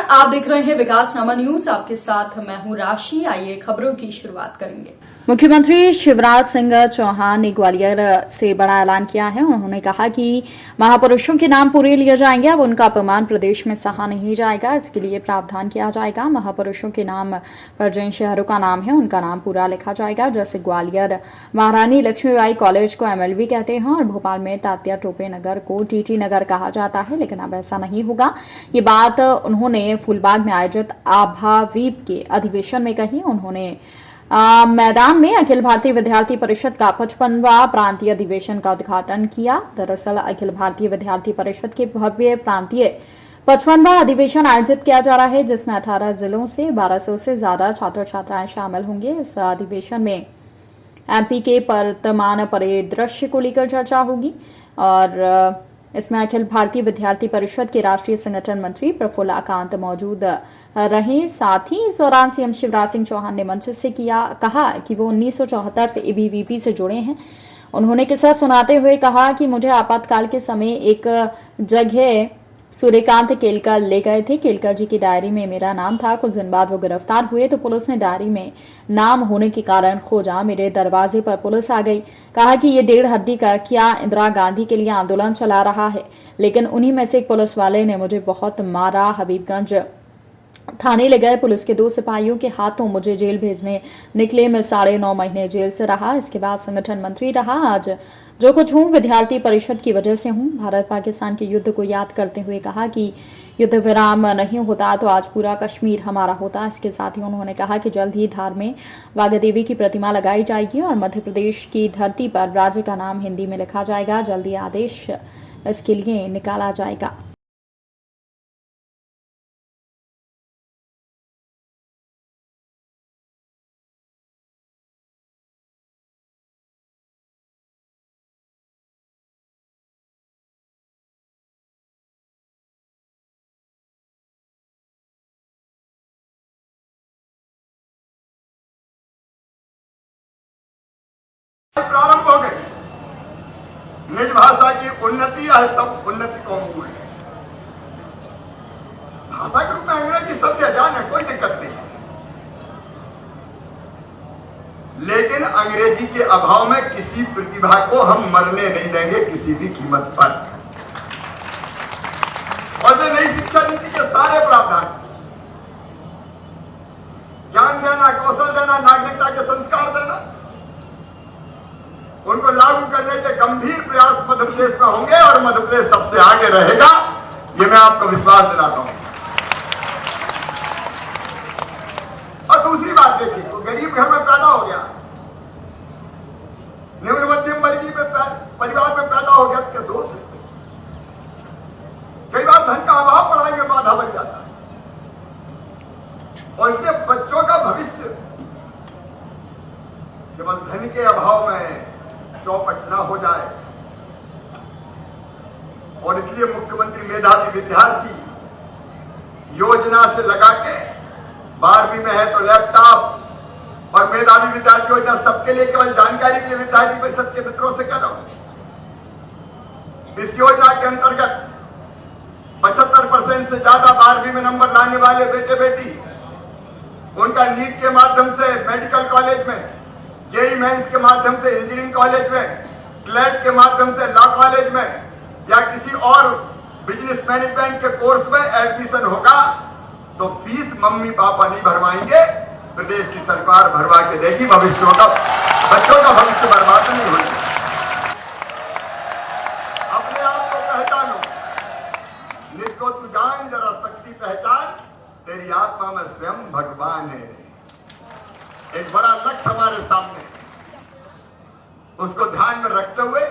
आप देख रहे हैं विकासनामा न्यूज। आपके साथ मैं हूं राशि। आइए खबरों की शुरुआत करेंगे। मुख्यमंत्री शिवराज सिंह चौहान ने ग्वालियर से बड़ा ऐलान किया है। उन्होंने कहा कि महापुरुषों के नाम पूरे लिए जाएंगे। अब उनका अपमान प्रदेश में सहा नहीं जाएगा, इसके लिए प्रावधान किया जाएगा। महापुरुषों के नाम पर जिन शहरों का नाम है उनका नाम पूरा लिखा जाएगा। जैसे ग्वालियर महारानी लक्ष्मीबाई कॉलेज को MLV कहते हैं और भोपाल में तात्या टोपे नगर को TT नगर कहा जाता है, लेकिन अब ऐसा नहीं होगा। ये बात उन्होंने फूलबाग में आयोजित आभावीप के अधिवेशन में कही। उन्होंने मैदान में अखिल भारतीय विद्यार्थी परिषद का 55वां प्रांतीय अधिवेशन का उद्घाटन किया। दरअसल अखिल भारतीय विद्यार्थी परिषद के भव्य प्रांतीय 55वां अधिवेशन आयोजित किया जा रहा है, जिसमें 18 जिलों से 1200 से ज्यादा छात्र छात्राएं शामिल होंगे। इस अधिवेशन में MP के वर्तमान परिदृश्य को लेकर चर्चा होगी और इसमें अखिल भारतीय विद्यार्थी परिषद के राष्ट्रीय संगठन मंत्री प्रफुल्ल कांत मौजूद रहे। साथ ही इस दौरान CM शिवराज सिंह चौहान ने मंच से कहा कि वो 1974 से ABVP से जुड़े हैं। उन्होंने किस्सा सुनाते हुए कहा कि मुझे आपातकाल के समय एक जगह सूर्यकांत केलकर ले गए थे। केलकर जी की डायरी में मेरा नाम था। कुछ दिन बाद वो गिरफ्तार हुए तो पुलिस ने डायरी में नाम होने के कारण खोजा। मेरे दरवाजे पर पुलिस आ गई। कहा कि ये 1.5 हड्डी का क्या इंदिरा गांधी के लिए आंदोलन चला रहा है, लेकिन उन्हीं में से एक पुलिस वाले ने मुझे बहुत मारा। हबीबगंज थाने ले गए। पुलिस के 2 सिपाहियों के हाथों मुझे जेल भेजने निकले। मैं 9.5 महीने जेल से रहा। इसके बाद संगठन मंत्री रहा। आज जो कुछ हूँ विद्यार्थी परिषद की वजह से हूँ। भारत पाकिस्तान के युद्ध को याद करते हुए कहा कि युद्ध विराम नहीं होता तो आज पूरा कश्मीर हमारा होता। इसके साथ ही उन्होंने कहा कि जल्द ही धार में वाघा देवी की प्रतिमा लगाई जाएगी और मध्य प्रदेश की धरती पर राज्य का नाम हिंदी में लिखा जाएगा। जल्द ही आदेश इसके लिए निकाला जाएगा। प्रारंभ हो गई। निज भाषा की उन्नति है सब उन्नति को मूल है। भाषा के रूप में अंग्रेजी शब्द जान है, कोई दिक्कत नहीं, लेकिन अंग्रेजी के अभाव में किसी प्रतिभा को हम मरने नहीं देंगे किसी भी कीमत पर। और जो नई शिक्षा नीति के सारे प्रावधान, ज्ञान देना, कौशल देना, नागरिकता के संस्कार देना, उनको लागू करने के गंभीर प्रयास मध्य प्रदेश में होंगे और मध्य प्रदेश सबसे आगे रहेगा, ये मैं आपको विश्वास दिलाता हूं। और दूसरी बात देखिए, तो गरीब घर में पैदा हो गया, निम्न मध्यम वर्गीय परिवार में पैदा हो गया, तो दोष है। कई बार धन का अभाव पढ़ाई में बाधा बन जाता है और इसलिए बच्चों का भविष्य केवल धन के अभाव में चौपट न हो जाए। और इसलिए मुख्यमंत्री मेधावी विद्यार्थी योजना से लगा के 12वीं में है तो लैपटॉप और मेधावी विद्यार्थी योजना सबके लिए, केवल जानकारी के लिए विद्यार्थी परिषद के मित्रों से कह रहा हूं। इस योजना के अंतर्गत 75% से ज्यादा 12वीं में नंबर लाने वाले बेटे बेटी, उनका नीट के माध्यम से मेडिकल कॉलेज में, JEE मेंस के माध्यम से इंजीनियरिंग कॉलेज में, क्लेट के माध्यम से लॉ कॉलेज में या किसी और बिजनेस मैनेजमेंट के कोर्स में एडमिशन होगा तो फीस मम्मी पापा नहीं भरवाएंगे, प्रदेश की सरकार भरवा के देगी। भविष्य का, बच्चों का भविष्य बर्बाद नहीं होगा। अपने आप को पहचानो, निज को तू जान, जरा शक्ति पहचान, तेरी आत्मा में स्वयं भगवान है। एक बड़ा लक्ष्य हमारे सामने, उसको ध्यान में रखते हुए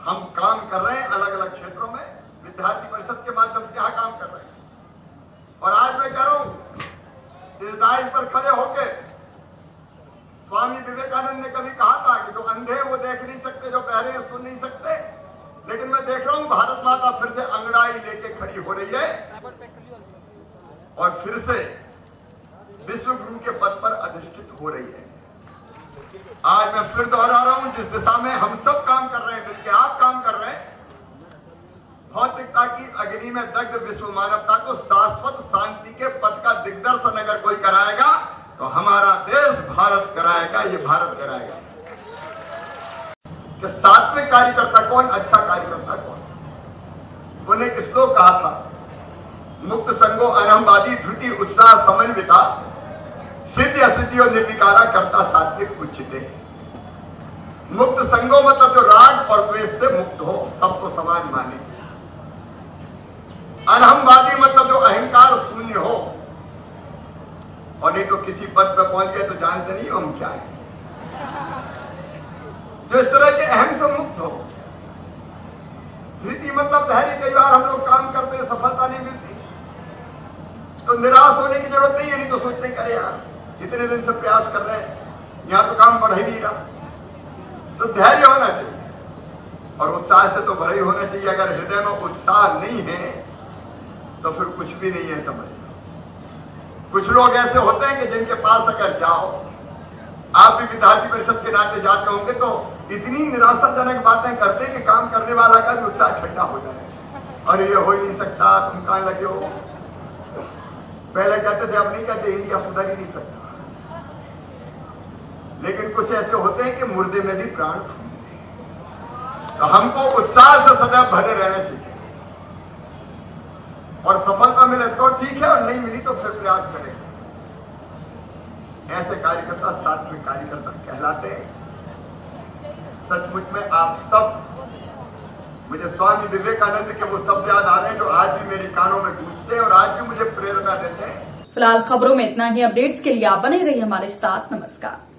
हम काम कर रहे हैं। अलग अलग क्षेत्रों में विद्यार्थी परिषद के माध्यम से यहां काम कर रहे हैं। और आज मैं कह रहा हूं, इस डाइस पर खड़े होकर स्वामी विवेकानंद ने कभी कहा था कि जो अंधे वो देख नहीं सकते, जो बहरे हैं सुन नहीं सकते, लेकिन मैं देख रहा हूं भारत माता फिर से अंगड़ाई लेके खड़ी हो रही है और फिर से विश्व गुरु के पद पर अधिष्ठित हो रही है। आज मैं फिर दोहरा रहा हूं, जिस दिशा में हम सब काम कर रहे हैं, मिलकर आप काम कर रहे हैं, बहुत सौहार्दिकता की अग्नि में दग्ध विश्व मानवता को शाश्वत शांति के पथ का दिग्दर्शन अगर कोई कराएगा तो हमारा देश भारत कराएगा, ये भारत कराएगा। कि सात्विक कार्यकर्ता कौन, अच्छा कार्यकर्ता कौन। उन्हें एक श्लोक कहा था, मुक्त संगो अनहमवादी धृति उत्साह समन्विता सिद्धि असिद्धि और निर्विकारा करता सात्विक उच्चते। मुक्त संगो मतलब जो राग और द्वेष से मुक्त हो, सबको समान माने। अनहमवादी मतलब जो अहंकार शून्य हो, और नहीं तो किसी पद पर पहुंच गए तो जानते नहीं हम क्या है, जो इस तरह के अहम से मुक्त हो। धृति मतलब धैर्य। कई बार हम लोग काम करते हैं, सफलता नहीं मिलती तो निराश होने की जरूरत नहीं है, नहीं तो सोचते करे यार इतने दिन से प्रयास कर रहे हैं, यहां तो काम बढ़ ही नहीं रहा। तो धैर्य होना चाहिए और उत्साह से तो भरा ही होना चाहिए। अगर हृदय में उत्साह नहीं है तो फिर कुछ भी नहीं है, समझ। कुछ लोग ऐसे होते हैं कि जिनके पास अगर जाओ, आप भी विद्यार्थी परिषद के नाते जाते होंगे तो इतनी निराशाजनक बातें करते हैं कि काम करने वाला का भी उत्साह ठंडा हो जाए। अरे ये हो ही नहीं सकता, तुम कहां लगे हो। पहले कहते थे, अब नहीं कहते, इंडिया सुधर ही नहीं सकता। लेकिन कुछ ऐसे होते हैं कि मुर्दे में भी प्राण फूलते हैं। तो हमको उत्साह से सदैव भरे रहना चाहिए और सफलता मिले तो ठीक है, और नहीं मिली तो फिर प्रयास करें। ऐसे कार्यकर्ता सात्विक कार्यकर्ता कहलाते हैं। सचमुच में आप सब, मुझे स्वामी विवेकानंद के वो शब्द याद आ रहे हैं जो आज भी मेरे कानों में गूंजते हैं और आज भी मुझे प्रेरणा देते हैं। फिलहाल खबरों में इतना ही। अपडेट्स के लिए आप बने रहिए हमारे साथ। नमस्कार।